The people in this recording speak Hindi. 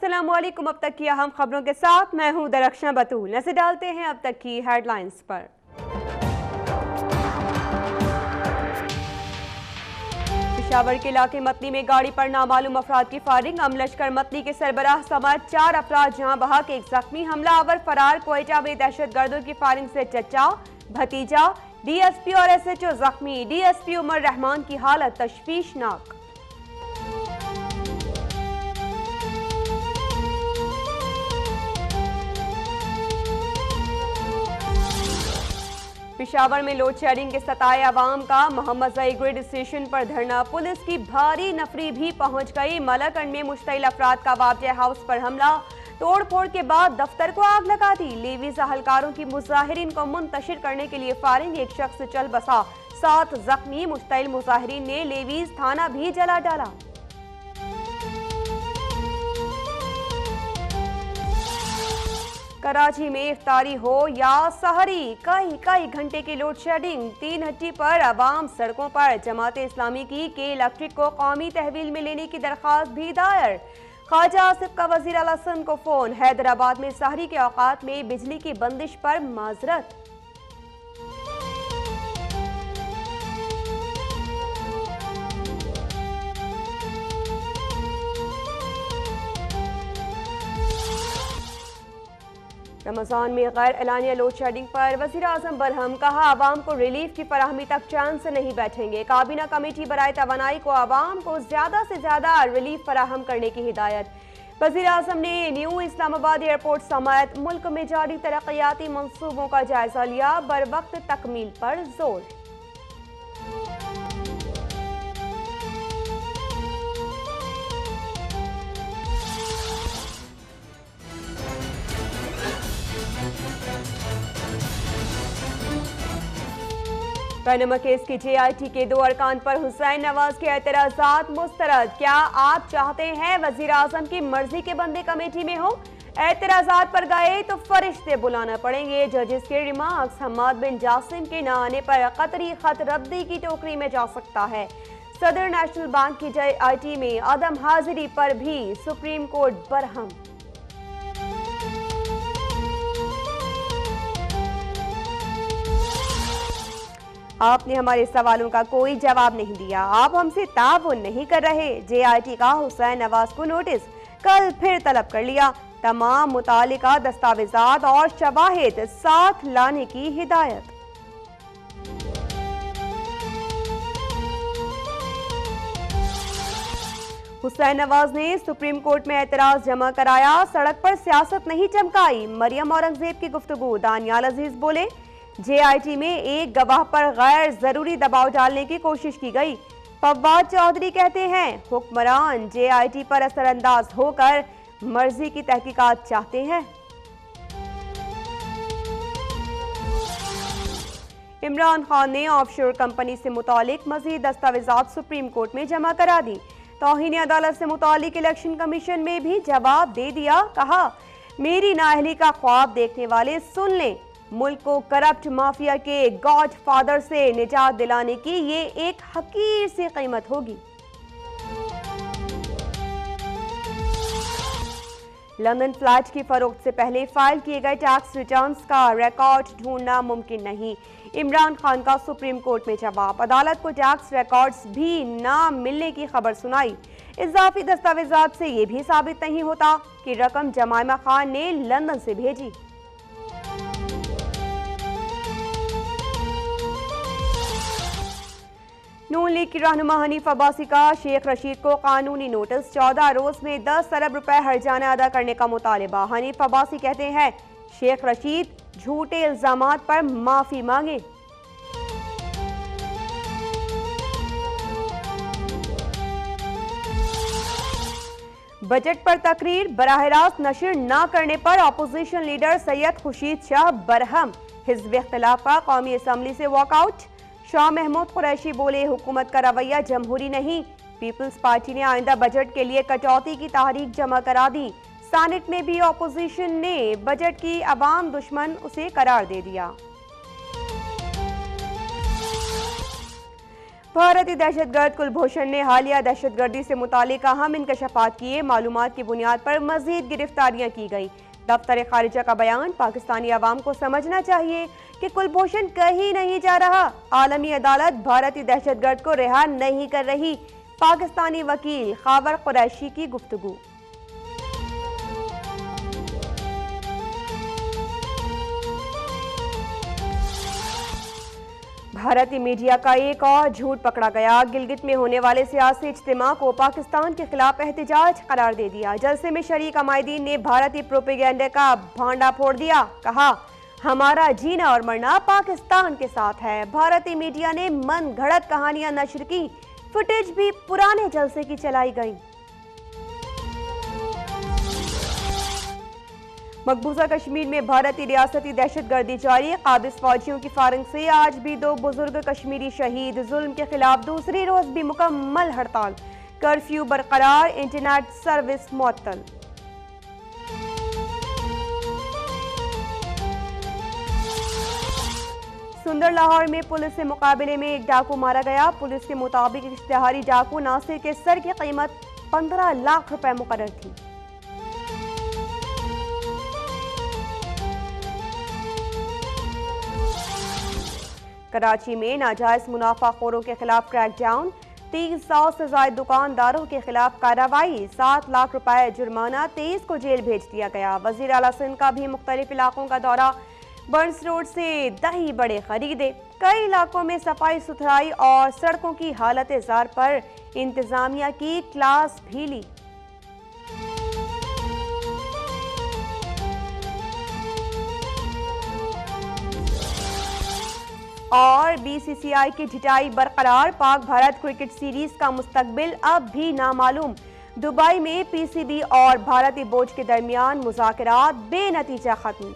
अस्सलामुअलैकुम। अब तक की अहम खबरों के साथ मैं हूं दरख्शां बतूल। नजर डालते हैं अब तक की हेडलाइंस पर। पेशावर के इलाके मतनी में गाड़ी पर नामालूम अफराद की फायरिंग। अमलश्कर मतनी के सरबराह समेत 4 अफराद जहां बहक, एक जख्मी। हमलावर फरार। क्वेटा में दहशतगर्दों की फायरिंग से चचा भतीजा, DSP और SHO जख्मी। DSP उमर रहमान की हालत तशवीशनाक। पेशावर में लोड शेडिंग के सताए अवाम का मोहम्मद जई ग्रिड स्टेशन पर धरना। पुलिस की भारी नफरी भी पहुंच गई। मलकगंज में मुश्तइल अफराद का वाबजे हाउस पर हमला। तोड़ फोड़ के बाद दफ्तर को आग लगा दी। लेवीज अहलकारों की मुजाहिरीन को मुंतशिर करने के लिए फायरिंग। एक शख्स चल बसा, 7 जख्मी। मुश्तइल मुजाहिरीन ने लेवीज थाना भी जला डाला। कराची में इफ्तारी हो या सहरी, कई घंटे की लोड शेडिंग। 3 हट्टी पर अवाम सड़कों पर। जमाते इस्लामी की के इलेक्ट्रिक को कौमी तहवील में लेने की दरख्वास्त भी दायर। ख्वाजा आसिफ का वजीर आला सिंध को फोन। हैदराबाद में सहरी के औकात में बिजली की बंदिश पर माजरत। रमजान में गैर एलानिया लोड शेडिंग पर वज़ीर आज़म बरहम। कहा, आवाम को रिलीफ की फराहमी तक चैन से नहीं बैठेंगे। काबीना कमेटी बराए तवानाई को आवाम को ज्यादा से ज्यादा रिलीफ फराहम करने की हिदायत। वज़ीर आज़म ने न्यू इस्लामाबाद एयरपोर्ट समेत मुल्क में जारी तरक्याती मंसूबों का जायजा लिया। बर वक्त तकमील पर जोर। पैनमा केस की JIT के 2 अरकान पर हुसैन नवाज के एतराजात मुस्तरद। क्या आप चाहते हैं वजीर आजम की मर्जी के बंदे कमेटी में हो? एतराजात पर गए तो फरिश्ते बुलाना पड़ेंगे। जजेस के रिमार्क्स। हम्माद बिन जासिम के न आने पर कतरी खत रद्दी की टोकरी में जा सकता है। सदर नेशनल बैंक की JIT में अदम हाजिरी पर भी सुप्रीम कोर्ट बरहम। आपने हमारे सवालों का कोई जवाब नहीं दिया। आप हमसे ताउन नहीं कर रहे। JIT का हुसैन नवाज को नोटिस कल फिर तलब कर लिया। तमाम मुतालिका दस्तावेजात और शवाहिद साथ लाने की हिदायत। हुसैन नवाज ने सुप्रीम कोर्ट में एतराज जमा कराया। सड़क पर सियासत नहीं चमकाई। मरियम औरंगजेब की गुफ्तगू। दानियाल अजीज बोले, JIT में एक गवाह पर गैर जरूरी दबाव डालने की कोशिश की गई। फवाद चौधरी कहते हैं, हुक्मरान JIT पर असरअंदाज होकर मर्जी की तहकीकात चाहते हैं। इमरान खान ने ऑफशोर कंपनी से मुतालिक मजीद दस्तावेजात सुप्रीम कोर्ट में जमा करा दी। तौहीन अदालत से मुतालिक इलेक्शन कमीशन में भी जवाब दे दिया। कहा, मेरी नाअहली का ख्वाब देखने वाले सुन लें। मुल्क को करप्ट माफिया के गॉड फादर से निजात दिलाने की ये एक हकीर सी कीमत होगी। लंदन फ्लैट की फरोख्त से पहले फाइल किए गए टैक्स रिटर्न्स का रिकॉर्ड ढूंढना मुमकिन नहीं। इमरान खान का सुप्रीम कोर्ट में जवाब। अदालत को टैक्स रिकॉर्ड्स भी ना मिलने की खबर सुनाई। इजाफी दस्तावेजात से यह भी साबित नहीं होता कि रकम जमाइमा खान ने लंदन से भेजी। नून लीग की रहनुमा हनीफ अब्बासी का शेख रशीद को कानूनी नोटिस। 14 रोज में 10 अरब रुपए हर्जाना अदा करने का मुतालिबा। हनीफ अब्बासी कहते हैं, शेख रशीद झूठे इल्जामात पर माफी मांगे। बजट पर तकरीर बराह रास्त नशर न करने पर अपोजिशन लीडर सैयद खुर्शीद शाह बरहम। हिज़्ब इख्तिलाफ का कौमी असम्बली से वॉकआउट। शाह महमूद कुरैशी बोले, हुकूमत का रवैया जमहूरी नहीं। पीपल्स पार्टी ने आइंदा बजट के लिए कटौती की तारीख जमा करा दी। सेनेट में भी अपोजिशन ने बजट की अवाम दुश्मन उसे करार दे दिया। भारतीय दहशतगर्द कुलभूषण ने हालिया दहशतगर्दी से मुतालिक अहम इंकशाफात किए। मालूमात की बुनियाद पर मजीद गिरफ्तारियां की गई। दफ्तर खारिजा का बयान, पाकिस्तानी अवाम को समझना चाहिए कि कुलभूषण कहीं नहीं जा रहा। आलमी अदालत भारतीय दहशतगर्द को रिहा नहीं कर रही। पाकिस्तानी वकील खावर कुरैशी की गुफ्तगू। भारतीय मीडिया का एक और झूठ पकड़ा गया। गिलगित में होने वाले सियासी इज्तिमा को पाकिस्तान के खिलाफ एहतजाज करार दे दिया। जलसे में शरीक अमायदीन ने भारतीय प्रोपेगेंडा का भांडा फोड़ दिया। कहा, हमारा जीना और मरना पाकिस्तान के साथ है। भारतीय मीडिया ने मन घड़त कहानियां नशर की। फुटेज भी पुराने जलसे की चलाई गई। मकबूजा कश्मीर में भारतीय रियासती दहशतगर्दी जारी। काबिज फौजियों की फायरिंग से आज भी 2 बुजुर्ग कश्मीरी शहीद। जुल्म के खिलाफ दूसरी रोज भी मुकम्मल हड़ताल। कर्फ्यू बरकरार, इंटरनेट सर्विस मुअत्तल। सुंदर लाहौर में पुलिस से मुकाबले में एक डाकू मारा गया। पुलिस के मुताबिक इश्तिहारी डाकू नासिर के सर की कीमत 15 लाख रुपए मुकर्रर थी। कराची में नाजायज मुनाफाखोरों के खिलाफ क्रैकडाउन। 30,000 से ज्यादा दुकानदारों के खिलाफ कार्रवाई। 7 लाख रुपए जुर्माना, 23 को जेल भेज दिया गया। वजीर आला सिंध का भी मुख्तलिफ इलाकों का दौरा। बर्न्स रोड से दही बड़े खरीदे। कई इलाकों में सफाई सुथराई और सड़कों की हालत जार पर इंतजामिया की क्लास भी ली। और बीसीसीआई की ढिठाई बरकरार। पाक भारत क्रिकेट सीरीज का मुस्तकबिल अब भी नामालूम। दुबई में पीसीबी और भारतीय बोर्ड के दरमियान मुज़ाकरात बेनतीजा खत्म।